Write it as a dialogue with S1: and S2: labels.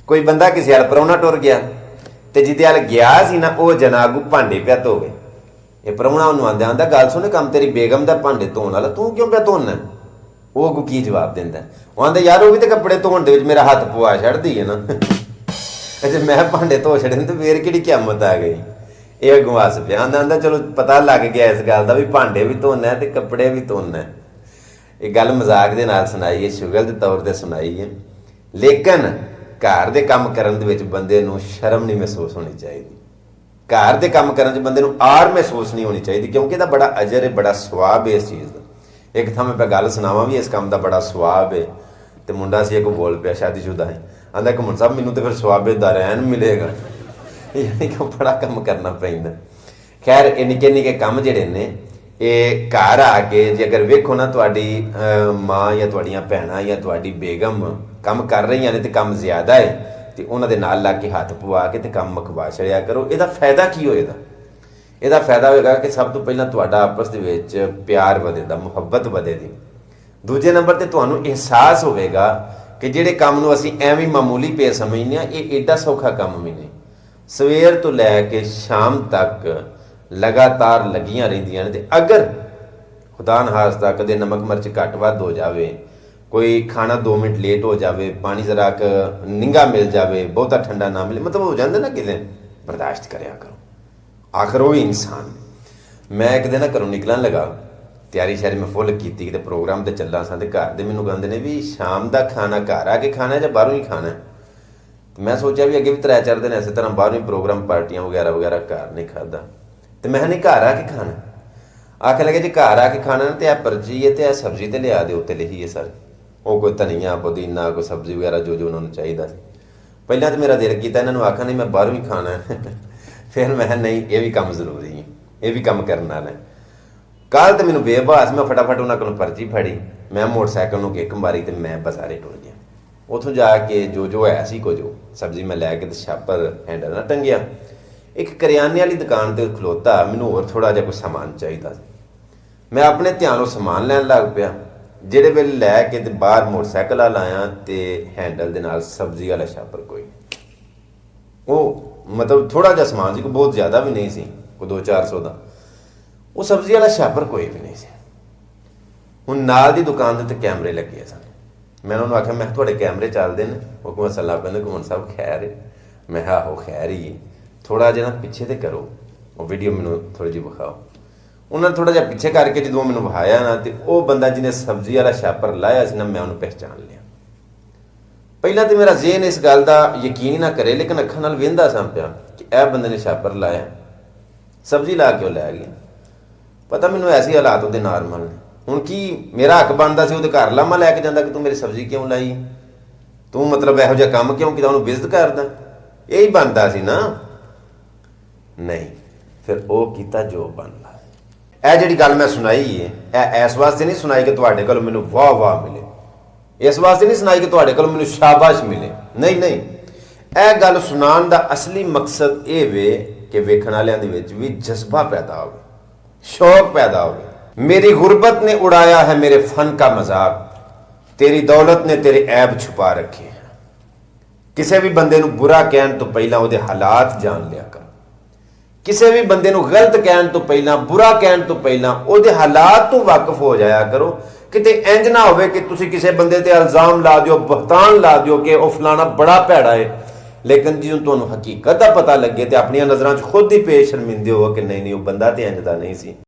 S1: ਕੋਈ ਬੰਦਾ ਕਿਸੇ ਹਾਲ ਪ੍ਰਾਹੁਣਾ ਟੁਰ ਗਿਆ ਤੇ ਜਿਹਦੇ ਹਾਲ ਗਿਆ ਸੀ ਨਾ ਉਹ ਜਨਾਗੂ ਭਾਂਡੇ ਪਿਆ ਧੋਵੇ। ਇਹ ਪ੍ਰਾਹੁਣਾ ਉਹਨੂੰ ਆਂਦਾ ਗੱਲ ਸੁਣ, ਕੰਮ ਤੇਰੀ ਬੇਗਮ ਦਾ ਭਾਂਡੇ ਧੋਣ ਵਾਲਾ, ਤੂੰ ਕਿਉਂ ਪਿਆ ਧੋਣਾ? ਉਹ ਅੱਗੋਂ ਕੀ ਜਵਾਬ ਦਿੰਦਾ? ਉਹ ਆਂਦਾ ਯਾਰ ਉਹ ਵੀ ਤੇ ਕੱਪੜੇ ਧੋਣ ਦੇ ਵਿੱਚ ਮੇਰਾ ਹੱਥ ਪਵਾ ਛੱਡਦੀ ਹੈ ਨਾ। ਜੇ ਮੈਂ ਭਾਂਡੇ ਧੋ ਛੱਡੇ ਤੇ ਫੇਰ ਕਿਹੜੀ ਕਿਆਮਤ ਆ ਗਈ? ਇਹ ਅੱਗੋਂ ਹੱਸ ਪਿਆ। ਆਂਦਾ ਚਲੋ ਪਤਾ ਲੱਗ ਗਿਆ ਇਸ ਗੱਲ ਦਾ ਵੀ ਭਾਂਡੇ ਵੀ ਧੋਣਾ ਤੇ ਕੱਪੜੇ ਵੀ ਧੋਣਾ। ਇਹ ਗੱਲ ਮਜ਼ਾਕ ਦੇ ਨਾਲ ਸੁਣਾਈ ਹੈ, ਸ਼ੁਗਲ ਦੇ ਤੌਰ ਤੇ ਸੁਣਾਈ ਹੈ, ਲੇਕਿਨ ਘਰ ਦੇ ਕੰਮ ਕਰਨ ਦੇ ਵਿੱਚ ਬੰਦੇ ਨੂੰ ਸ਼ਰਮ ਨਹੀਂ ਮਹਿਸੂਸ ਹੋਣੀ ਚਾਹੀਦੀ। ਘਰ ਦੇ ਕੰਮ ਕਰਨ 'ਚ ਬੰਦੇ ਨੂੰ ਆਰ ਮਹਿਸੂਸ ਨਹੀਂ ਹੋਣੀ ਚਾਹੀਦੀ, ਕਿਉਂਕਿ ਇਹਦਾ ਬੜਾ ਅਜਰ ਹੈ, ਬੜਾ ਸਵਾਬ ਹੈ ਇਸ ਚੀਜ਼ ਦਾ। ਇੱਕ ਥਾਂ ਮੈਂ ਗੱਲ ਸੁਣਾਵਾਂ ਵੀ ਇਸ ਕੰਮ ਦਾ ਬੜਾ ਸਵਾਬ ਹੈ। ਤੇ ਮੁੰਡਾ ਸੀ ਇੱਕ ਬੋਲ ਪਿਆ, ਸ਼ਾਦੀशुदा ਹੈ, ਆਂਦਾ ਘੁੰਮਣ ਸਾਹਿਬ ਮੈਨੂੰ ਤਾਂ ਫਿਰ ਸਵਾਬੇ ਦਾ ਰਹਿਣ ਮਿਲੇਗਾ, ਯਾਨੀ ਕਿ ਬੜਾ ਕੰਮ ਕਰਨਾ ਪੈਂਦਾ। ਖੈਰ ਇਹ ਨਿੱਕੇ ਨਿੱਕੇ ਕੰਮ ਜਿਹੜੇ ਨੇ ਇਹ ਘਰ ਆ ਕੇ ਜੇ ਅਗਰ ਵੇਖੋ ਨਾ ਤੁਹਾਡੀ ਮਾਂ ਜਾਂ ਤੁਹਾਡੀਆਂ ਭੈਣਾਂ ਜਾਂ ਤੁਹਾਡੀ ਬੇਗਮ ਕੰਮ ਕਰ ਰਹੀਆਂ ਨੇ ਤੇ ਕੰਮ ਜ਼ਿਆਦਾ ਹੈ ਤੇ ਉਹਨਾਂ ਦੇ ਨਾਲ ਲੱਗ ਕੇ ਹੱਥ ਪਵਾ ਕੇ ਤੇ ਕੰਮ ਮੁਕਵਾ ਛੜਿਆ ਕਰੋ। ਇਹਦਾ ਫਾਇਦਾ ਕੀ ਹੋਏਗਾ? ਇਹਦਾ ਫਾਇਦਾ ਹੋਏਗਾ ਕਿ ਸਭ ਤੋਂ ਪਹਿਲਾਂ ਤੁਹਾਡਾ ਆਪਸ ਦੇ ਵਿੱਚ ਪਿਆਰ ਵਧੇਗਾ, ਮੁਹੱਬਤ ਵਧੇਗੀ। ਦੂਜੇ ਨੰਬਰ ਤੇ ਤੁਹਾਨੂੰ ਅਹਿਸਾਸ ਹੋਵੇਗਾ ਕਿ ਜਿਹੜੇ ਕੰਮ ਨੂੰ ਅਸੀਂ ਐਵੇਂ ਮਾਮੂਲੀ ਪੇ ਸਮਝਦੇ ਹਾਂ ਇਹ ਏਡਾ ਸੌਖਾ ਕੰਮ ਵੀ ਨਹੀਂ। ਸਵੇਰ ਤੋਂ ਲੈ ਕੇ ਸ਼ਾਮ ਤੱਕ ਲਗਾਤਾਰ ਲੱਗੀਆਂ ਰਹਿੰਦੀਆਂ ਨੇ ਤੇ ਅਗਰ ਖੁਦਾ ਨਖਾਸਤਾ ਕਦੇ ਨਮਕ ਮਿਰਚ ਘੱਟ ਵੱਧ ਹੋ ਜਾਵੇ, ਕੋਈ ਖਾਣਾ 2 ਮਿੰਟ ਲੇਟ ਹੋ ਜਾਵੇ, ਪਾਣੀ ਜ਼ਰਾ ਨਿੰਗਾ ਮਿਲ ਜਾਵੇ, ਬਹੁਤਾ ਠੰਡਾ ਨਾ ਮਿਲੇ, ਮਤਲਬ ਹੋ ਜਾਂਦਾ ਨਾ ਕਿਤੇ, ਬਰਦਾਸ਼ਤ ਕਰਿਆ ਕਰੋ, ਆਖਰ ਉਹ ਵੀ ਇਨਸਾਨ। ਮੈਂ ਇੱਕ ਦਿਨ ਘਰੋਂ ਨਿਕਲਣ ਲੱਗਾ, ਤਿਆਰੀ ਸ਼ਿਆਰੀ ਮੈਂ ਫੁੱਲ ਕੀਤੀ, ਕਿਤੇ ਪ੍ਰੋਗਰਾਮ ਤੇ ਚੱਲਾਂ ਸਾਂ ਤੇ ਘਰ ਦੇ ਮੈਨੂੰ ਕਹਿੰਦੇ ਨੇ ਵੀ ਸ਼ਾਮ ਦਾ ਖਾਣਾ ਘਰ ਆ ਕੇ ਖਾਣਾ ਜਾਂ ਬਾਹਰੋਂ ਹੀ ਖਾਣਾ? ਮੈਂ ਸੋਚਿਆ ਵੀ ਅੱਗੇ ਵੀ 3-4 ਦਿਨ ਇਸੇ ਤਰ੍ਹਾਂ ਬਾਹਰੋਂ ਹੀ ਪ੍ਰੋਗਰਾਮ ਪਾਰਟੀਆਂ ਵਗੈਰਾ ਵਗੈਰਾ ਘਰ ਨਹੀਂ ਖਾਦਾ, ਤੇ ਮੈਂ ਨਹੀਂ ਘਰ ਆ ਕੇ ਖਾਣਾ। ਆਖਣ ਲੱਗੇ ਜੇ ਘਰ ਆ ਕੇ ਖਾਣਾ ਤੇ ਇਹ ਪਰਚੀ ਹੈ ਤੇ ਇਹ ਸਬਜ਼ੀ ਤੇ ਲਿਆ ਦੇ, ਉੱਤੇ ਲਿਖੀ ਹੈ ਸਰ। ਉਹ ਕੋਈ ਧਨੀਆ ਪੁਦੀਨਾ ਕੋਈ ਸਬਜ਼ੀ ਵਗੈਰਾ ਜੋ ਉਹਨਾਂ ਨੂੰ ਚਾਹੀਦਾ ਸੀ। ਪਹਿਲਾਂ ਤਾਂ ਮੇਰਾ ਦਿਲ ਕੀਤਾ ਇਹਨਾਂ ਨੂੰ ਆਖਾਂ ਨਹੀਂ ਮੈਂ ਬਾਹਰੋਂ ਹੀ ਖਾਣਾ। ਫਿਰ ਮੈਂ ਨਹੀਂ ਇਹ ਵੀ ਕੰਮ ਜ਼ਰੂਰੀ ਹੈ, ਇਹ ਵੀ ਕੰਮ ਕਰਨ ਵਾਲਾ। ਕੱਲ ਤੇ ਮੈਨੂੰ ਬੇਬਾਸ, ਮੈਂ ਫਟਾਫਟ ਉਹਨਾਂ ਕੋਲੋਂ ਪਰਚੀ ਫੜੀ, ਮੈਂ ਮੋਟਰਸਾਈਕਲ ਨੂੰ ਕਿੱਕ ਮਾਰੀ ਤੇ ਮੈਂ ਬਾਜ਼ਾਰੇ ਟੁਰ ਗਿਆ। ਉੱਥੋਂ ਜਾ ਕੇ ਜੋ ਹੈ ਸੀ ਕੁਝ ਸਬਜ਼ੀ ਮੈਂ ਲੈ ਕੇ ਤੇ ਛਾਪਰ ਹੈਂਡਲ ਨਾਲ ਟੰਗਿਆ। ਇੱਕ ਕਰਿਆਨੇ ਵਾਲੀ ਦੁਕਾਨ ਤੇ ਖਲੋਤਾ, ਮੈਨੂੰ ਹੋਰ ਥੋੜਾ ਜਿਹਾ ਕੋਈ ਸਮਾਨ ਚਾਹੀਦਾ ਸੀ। ਮੈਂ ਆਪਣੇ ਧਿਆਨ ਨਾਲ ਸਮਾਨ ਲੈਣ ਲੱਗ ਪਿਆ। ਜਿਹੜੇ ਵੇਲੇ ਲੈ ਕੇ ਤੇ ਬਾਹਰ ਮੋਟਰਸਾਈਕਲ ਵਾਲਾ ਆਇਆ ਤੇ ਹੈਂਡਲ ਦੇ ਨਾਲ ਸਬਜ਼ੀ ਵਾਲਾ ਛਾਪਰ ਕੋਈ, ਉਹ ਮਤਲਬ ਥੋੜਾ ਜਿਹਾ ਸਮਾਨ ਸੀ, ਕੋਈ ਬਹੁਤ ਜ਼ਿਆਦਾ ਵੀ ਨਹੀਂ ਸੀ, ਕੋਈ 200-400 ਦਾ। ਉਹ ਸਬਜ਼ੀ ਵਾਲਾ ਛਾਪਰ ਕੋਈ ਵੀ ਨਹੀਂ ਸੀ। ਹੁਣ ਨਾਲ ਦੀ ਦੁਕਾਨ ਦੇ ਉੱਤੇ ਕੈਮਰੇ ਲੱਗੇ ਸਨ। ਮੈਂ ਉਹਨਾਂ ਨੂੰ ਆਖਿਆ ਮੈਂ ਤੁਹਾਡੇ ਕੈਮਰੇ ਚੱਲਦੇ ਨੇ? ਉਹ ਕੋਲ ਸੱਲਾ ਪੈਂਦੇ ਘੁੰਮਣ ਸਾਹਿਬ ਖੈਰ ਹੈ? ਮੈਂ ਕਿਹਾ ਆਹੋ ਖੈਰ ਹੀ ਹੈ, ਥੋੜਾ ਜਿਹਾ ਨਾ ਪਿੱਛੇ ਤੇ ਕਰੋ, ਉਹ ਵੀਡੀਓ ਮੈਨੂੰ ਥੋੜੀ ਜਿਹੀ ਵਿਖਾਓ। ਉਹਨਾਂ ਨੇ ਥੋੜਾ ਜਿਹਾ ਪਿੱਛੇ ਕਰਕੇ ਜਦੋਂ ਮੈਨੂੰ ਵਿਖਾਇਆ ਨਾ ਤੇ ਉਹ ਬੰਦਾ ਜਿਹਨੇ ਸਬਜ਼ੀ ਵਾਲਾ ਛਾਪਰ ਲਾਇਆ ਸੀ ਨਾ, ਮੈਂ ਉਹਨੂੰ ਪਹਿਚਾਣ ਲਿਆ। ਪਹਿਲਾਂ ਤੇ ਮੇਰਾ ਜ਼ਿਹਨ ਇਸ ਗੱਲ ਦਾ ਯਕੀਨ ਨਾ ਕਰੇ, ਲੇਕਿਨ ਅੱਖਾਂ ਨਾਲ ਵੇਂਦਾ ਸਾਂ ਪਿਆ ਕਿ ਇਹ ਬੰਦੇ ਨੇ ਛਾਪਰ ਲਾਇਆ, ਸਬਜ਼ੀ ਲਾ ਕੇ ਉਹ ਲੈ ਗਿਆ। ਪਤਾ ਮੈਨੂੰ ਐਸੀ ਹਾਲਾਤ ਉਹਦੇ ਨਾਰਮਲ ਨੇ। ਹੁਣ ਕੀ ਮੇਰਾ ਹੱਕ ਬਣਦਾ ਸੀ ਉਹਦੇ ਘਰ ਲਾਮਾ ਲੈ ਕੇ ਜਾਂਦਾ ਕਿ ਤੂੰ ਮੇਰੀ ਸਬਜ਼ੀ ਕਿਉਂ ਲਾਈ, ਤੂੰ ਮਤਲਬ ਇਹੋ ਜਿਹਾ ਕੰਮ ਕਿਉਂ ਕੀਤਾ, ਉਹਨੂੰ ਬਿਜ਼ਤ ਕਰਦਾ, ਇਹੀ ਬਣਦਾ ਸੀ ਨਾ। ਨਹੀਂ, ਫਿਰ ਉਹ ਕੀਤਾ ਜੋ ਬਣਦਾ। ਇਹ ਜਿਹੜੀ ਗੱਲ ਮੈਂ ਸੁਣਾਈ ਹੈ ਇਹ ਇਸ ਵਾਸਤੇ ਨਹੀਂ ਸੁਣਾਈ ਕਿ ਤੁਹਾਡੇ ਕੋਲ ਮੈਨੂੰ ਵਾਹ ਵਾਹ ਮਿਲੇ, ਇਸ ਵਾਸਤੇ ਨਹੀਂ ਸੁਣਾਈ ਕਿ ਤੁਹਾਡੇ ਕੋਲ ਮੈਨੂੰ ਸ਼ਾਬਾਸ਼ ਮਿਲੇ, ਨਹੀਂ ਨਹੀਂ। ਇਹ ਗੱਲ ਸੁਣਾਉਣ ਦਾ ਅਸਲੀ ਮਕਸਦ ਇਹ ਵੇ ਕਿ ਵੇਖਣ ਵਾਲਿਆਂ ਦੇ ਵਿੱਚ ਵੀ ਜਜ਼ਬਾ ਪੈਦਾ ਹੋਵੇ, शौक पैदा हो। मेरी गुर्बत ने उड़ाया है मेरे फन का मजाक, तेरी दौलत ने तेरे ऐब छुपा रखे हैं। किसी भी बंदे नूं बुरा कहण तो पहला उहदे हालात जान लिया कर, किसी भी बंदे नूं गलत कहण तो पहला, बुरा कहण तो पहला उहदे हालात तो वाकिफ हो जाया करो। किते इंज ना होवे कि तुसीं किसी बंदे ते इल्जाम ला दिओ, बहतान ला दिओ कि वह फलाना बड़ा भैड़ा है, लेकिन जो तुहानूं हकीकत दा पता लगे तो अपनी नज़रां 'च खुद ही पेश शर्मिंदे हो कि नहीं नहीं वो बंदा तो इंज दा नहीं सी।